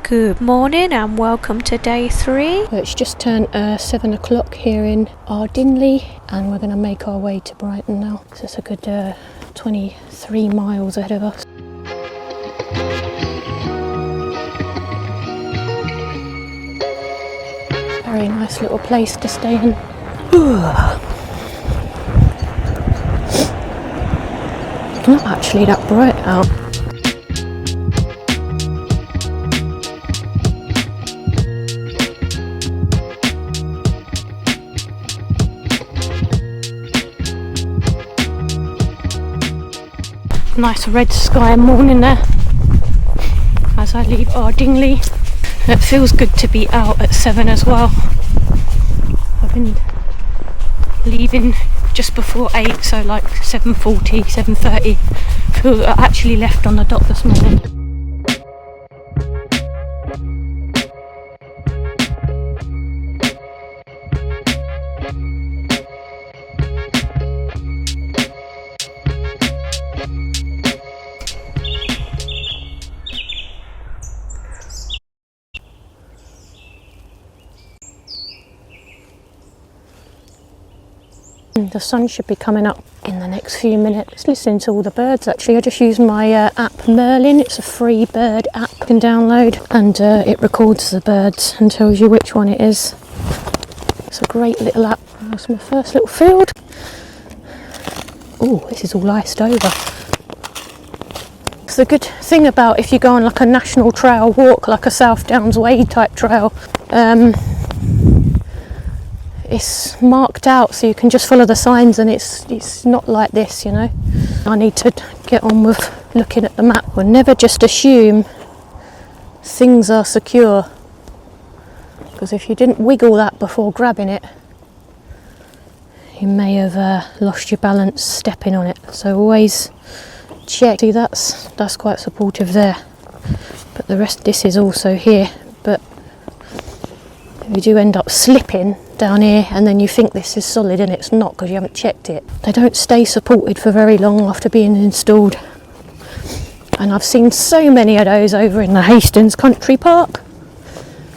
Good morning and welcome to day 3. Well, it's just turned 7 o'clock here in Ardingly and we're going to make our way to Brighton now. So it's a good 23 miles ahead of us. Very nice little place to stay in. Not actually that bright out. Nice red sky morning there as I leave Ardingly. It feels good to be out at 7 as well. I've been leaving just before 8, so like 7:40, 7:30. I actually left on the dot this morning. The sun should be coming up in the next few minutes. Listening to all the birds actually. I just used my app Merlin. It's a free bird app you can download and it records the birds and tells you which one it is. It's a great little app. That's my first little field. Oh, this is all iced over. It's the good thing about if you go on like a national trail walk, like a South Downs Way type trail, it's marked out so you can just follow the signs and it's not like this, you know. I need to get on with looking at the map. We'll never just assume things are secure, because if you didn't wiggle that before grabbing it, you may have lost your balance stepping on it. So always check. See, that's quite supportive there, but the rest of this is also here. But if you do end up slipping down here and then you think this is solid and it's not because you haven't checked it, they don't stay supported for very long after being installed. And I've seen so many of those over in the Hastings Country Park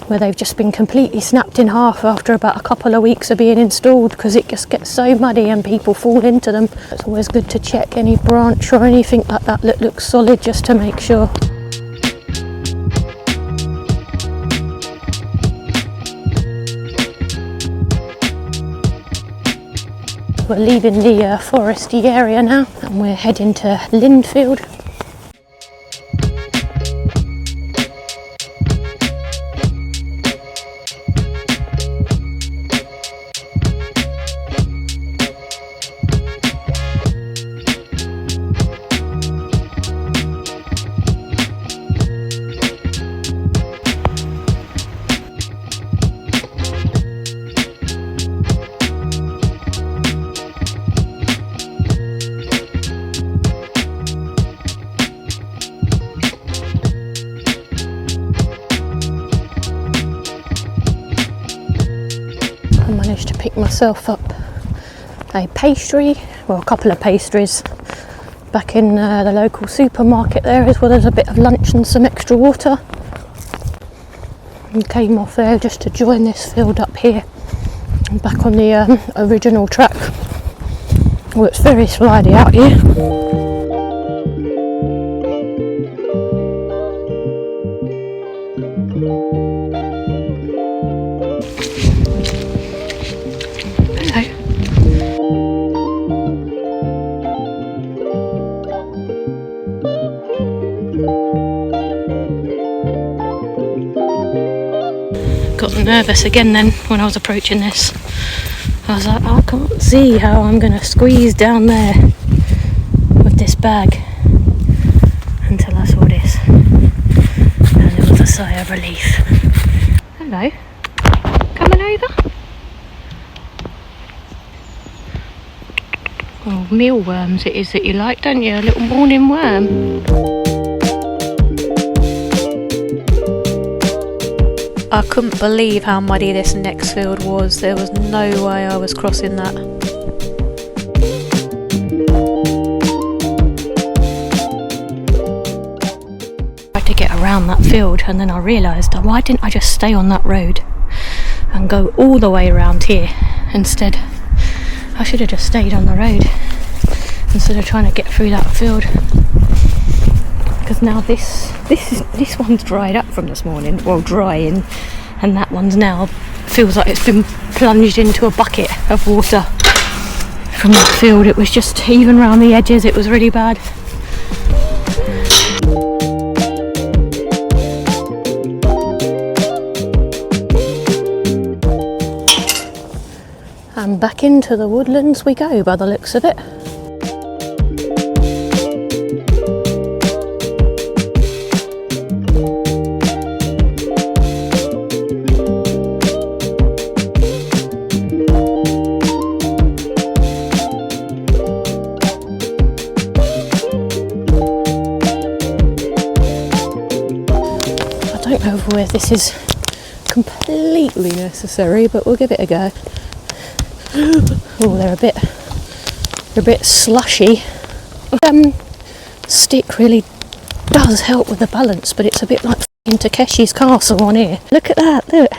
where they've just been completely snapped in half after about a couple of weeks of being installed because it just gets so muddy and people fall into them. It's always good to check any branch or anything like that that looks solid just to make sure. We're leaving the foresty area now and we're heading to Lindfield. I managed to pick myself up a pastry, well, a couple of pastries back in the local supermarket there, as well as a bit of lunch and some extra water. And came off there just to join this field up here and back on the original track. Well, it's very slidey out here. Got nervous again then when I was approaching this. I was like, I can't see how I'm going to squeeze down there with this bag, until I saw this and it was a sigh of relief. Hello, coming over? Oh, mealworms it is that you like, don't you? A little morning worm. I couldn't believe how muddy this next field was. There was no way I was crossing that. around that field, and then I realised, why didn't I just stay on that road and go all the way around here instead? I should have just stayed on the road instead of trying to get through that field. Because now this one's dried up from this morning, well, drying, and that one's now feels like it's been plunged into a bucket of water from that field. It was just, even around the edges, it was really bad. And back into the woodlands we go, by the looks of it. I don't know whether this is completely necessary, but we'll give it a go. Oh, they're a bit slushy. Stick really does help with the balance, but it's a bit like f***ing Takeshi's Castle on here. Look at that, look.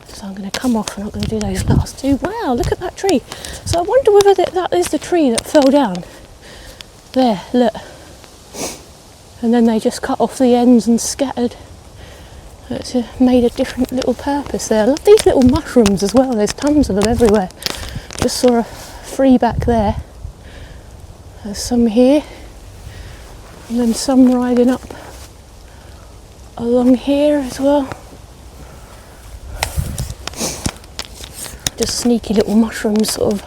So I'm going to come off and I'm going to do those last two. Wow, look at that tree. So I wonder whether that is the tree that fell down. There, look. And then they just cut off the ends and scattered. It's made a different little purpose there. I love these little mushrooms as well. There's tons of them everywhere. Just saw a free back there. There's some here. And then some riding up along here as well. Just sneaky little mushrooms sort of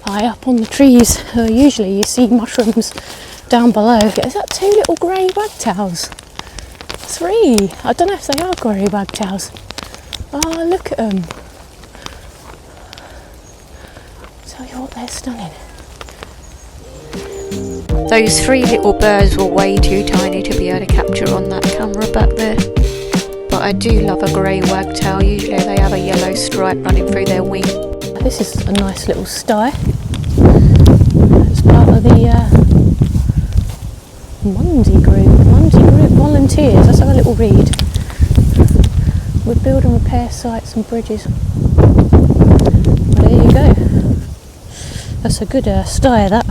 high up on the trees. Usually you see mushrooms down below. Is that two little grey wagtails? Three. I don't know if they are grey wagtails. Oh, look at them. Tell you what, they're stunning. Those three little birds were way too tiny to be able to capture on that camera back there. But I do love a grey wagtail. Usually they have a yellow stripe running through their wing. This is a nice little sty. It's part of the Mundy Group volunteers. Let's have a little read. We build and repair sites and bridges. Well, there you go. That's a good sty, that.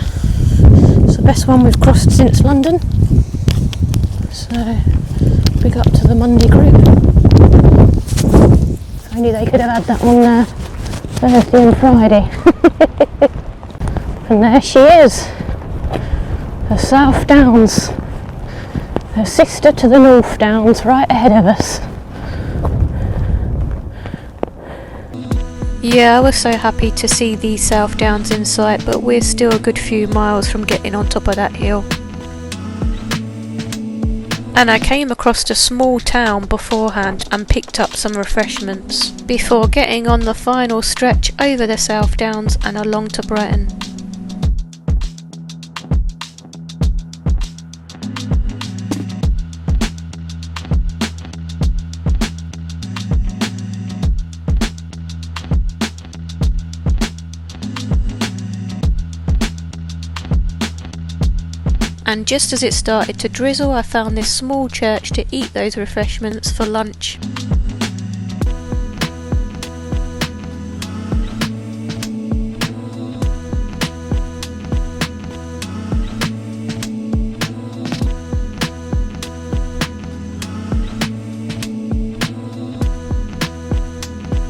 It's the best one we've crossed since London. So, big up to the Mundy Group. If only they could have had that on Thursday and Friday. And there she is. The South Downs, her sister to the North Downs, right ahead of us. Yeah, I was so happy to see the South Downs in sight, but we're still a good few miles from getting on top of that hill. And I came across a small town beforehand and picked up some refreshments before getting on the final stretch over the South Downs and along to Brighton. And just as it started to drizzle, I found this small church to eat those refreshments for lunch.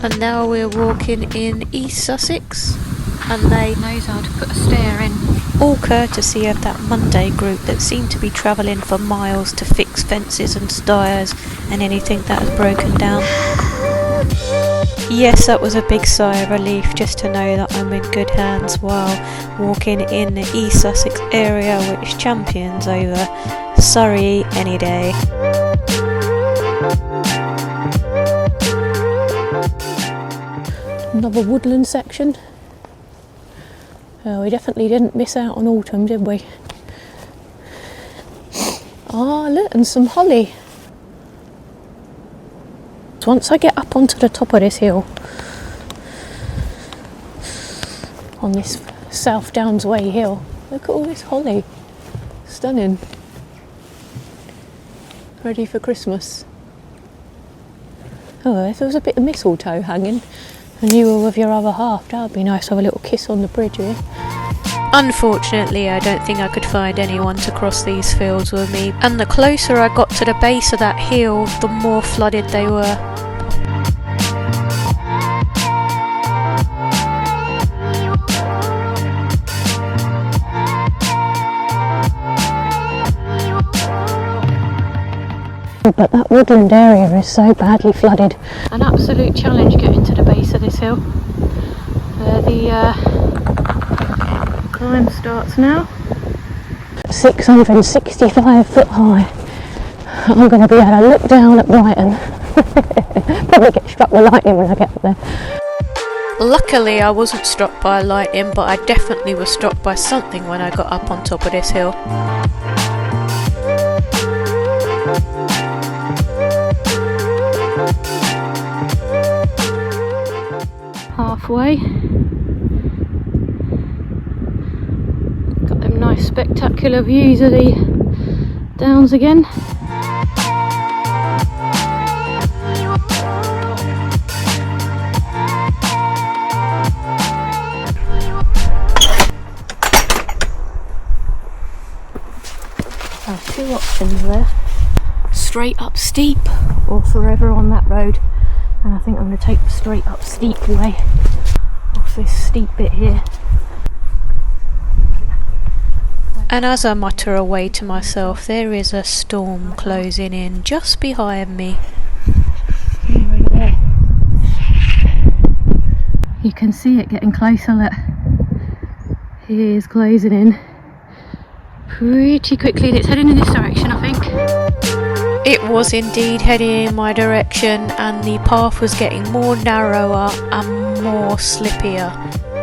And now we're walking in East Sussex, and they knows how to put a stair in. All courtesy of that Monday group that seemed to be travelling for miles to fix fences and stires and anything that has broken down. Yes, that was a big sigh of relief just to know that I'm in good hands while walking in the East Sussex area, which champions over Surrey any day. Another woodland section. We definitely didn't miss out on autumn, did we? Ah, look, and some holly. Once I get up onto the top of this hill, on this South Downs Way hill, Look at all this holly. Stunning. Ready for Christmas. Oh, if there was a bit of mistletoe hanging and you were with your other half, that would be nice to have a little kiss on the bridge here. Unfortunately, I don't think I could find anyone to cross these fields with me, and the closer I got to the base of that hill, the more flooded they were. But that woodland area is so badly flooded. An absolute challenge getting to the base of this hill. The climb starts now. 665 foot high. I'm going to be able to look down at Brighton. Probably get struck with lightning when I get up there. Luckily I wasn't struck by lightning, but I definitely was struck by something when I got up on top of this hill. Halfway. Got them nice spectacular views of the downs again. Two options there. Straight up steep or forever on that road. And I think I'm going to take the straight up steep way off this steep bit here. And as I mutter away to myself, there is a storm closing in just behind me. Right there. You can see it getting closer, look. It is closing in pretty quickly, and it's heading in this direction, I think. It was indeed heading in my direction, and the path was getting more narrower and more slippier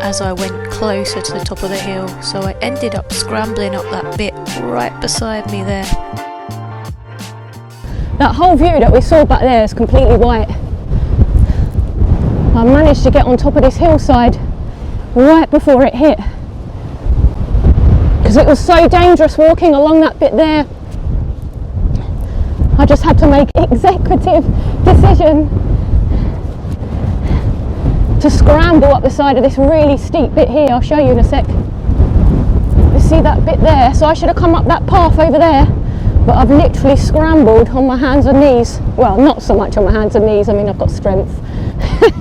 as I went closer to the top of the hill, so I ended up scrambling up that bit right beside me there. That whole view that we saw back there is completely white. I managed to get on top of this hillside right before it hit, because it was so dangerous walking along that bit there. I just had to make an executive decision to scramble up the side of this really steep bit here. I'll show you in a sec. You see that bit there? So I should have come up that path over there, but I've literally scrambled on my hands and knees. Well, not so much on my hands and knees, I mean I've got strength.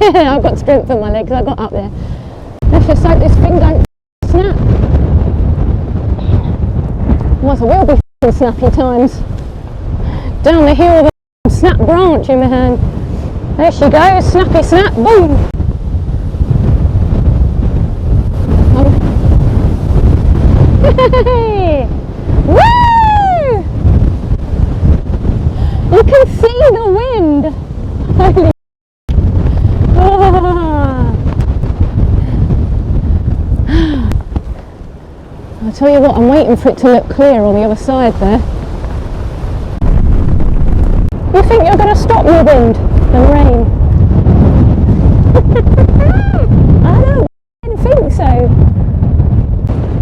I've got strength in my legs, I got up there. Let's just hope this thing don't snap. Well, there will be snappy times. Down the hill with a snap branch in my hand. There she goes, snappy snap, boom! Hey! Woo! You can see the wind! Holy I'll tell you what, I'm waiting for it to look clear on the other side there. You think you're going to stop me, wind and rain? I don't think so.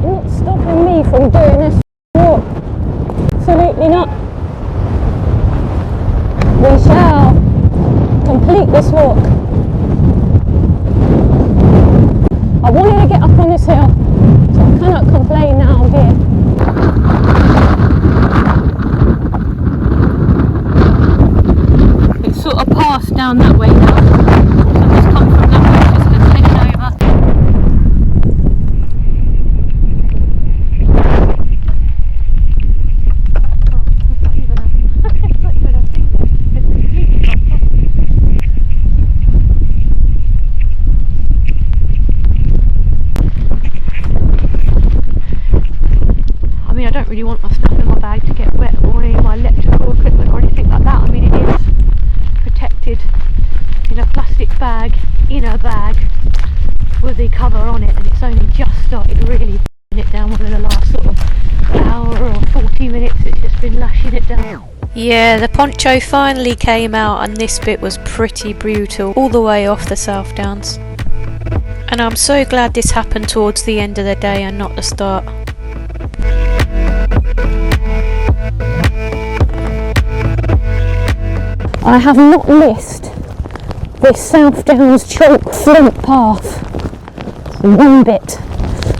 You're not stopping me from doing this walk. Absolutely not. We shall complete this walk. I wanted to get up on this hill, so I cannot complain now I'm here. Sort of passed down that way now, so I've just come from that way, just going to take it over. It's not even a thing, it's completely blocked off. I mean, I don't really want my stuff in my bag to get wet, or any of my electrical equipment or anything like that. I mean, it is protected in a plastic bag, in a bag with the cover on it, and it's only just started really it down within the last sort of hour or 40 minutes. It's just been lashing it down. Yeah, the poncho finally came out, and this bit was pretty brutal all the way off the South Downs. And I'm so glad this happened towards the end of the day and not the start. I have not missed this South Downs chalk flint path one bit.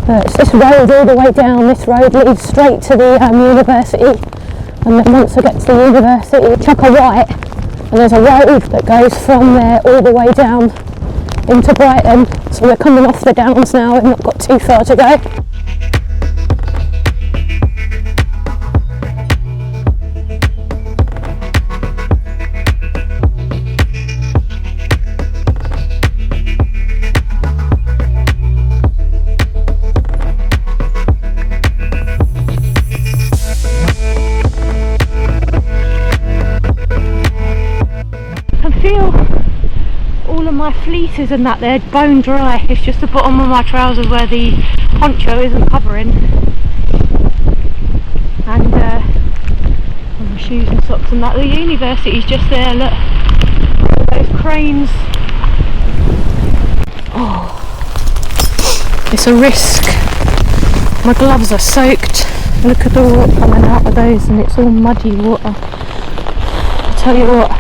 It's this road all the way down. This road leads straight to the university, and then once I get to the university, chuck a right, and there's a road that goes from there all the way down into Brighton. So we're coming off the downs now, we've not got too far to go. All of my fleeces and that, they're bone dry. It's just the bottom of my trousers where the poncho isn't covering, and my shoes and socks and that. The university's just there, look, all those cranes. Oh, it's a risk. My gloves are soaked. Look at the water coming out of those, and it's all muddy water. I tell you what,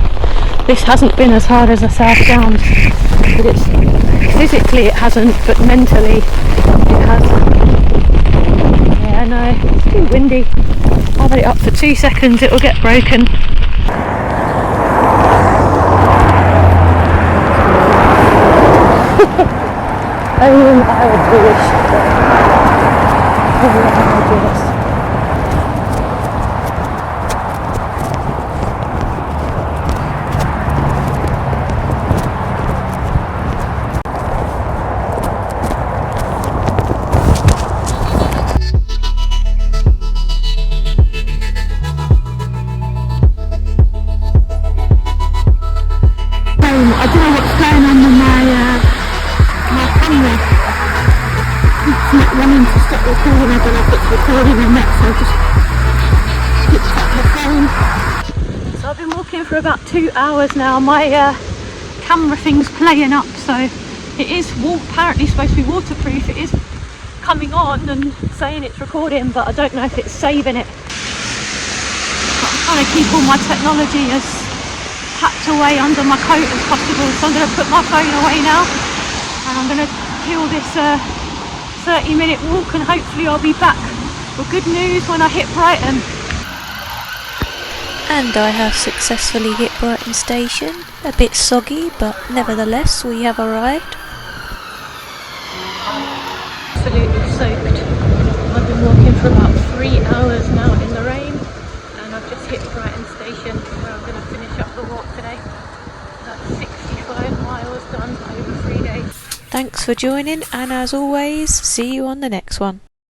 this hasn't been as hard as the South Downs, but it's physically it hasn't, but mentally it has. Yeah, no, it's too windy. I'll let it up for 2 seconds, it'll get broken. Only I would do this. Only I would do this. I don't know what's going on with my camera. It's not wanting to stop recording. I don't know if it's recording or not, so I just picked up the phone. So I've been walking for about 2 hours now. My camera thing's playing up, so it is apparently supposed to be waterproof. It is coming on and saying it's recording, but I don't know if it's saving it. But I'm trying to keep all my technology as packed away under my coat as possible, so I'm going to put my phone away now, and I'm going to kill this 30-minute walk, and hopefully I'll be back with good news when I hit Brighton. And I have successfully hit Brighton station. A bit soggy, but nevertheless we have arrived. Absolutely soaked. I've been walking for about 3 hours now in the rain, and I've just hit Brighton station, where I'm going to finish up the walk today. That's 65 miles done over 3 days. Thanks for joining, and as always, see you on the next one.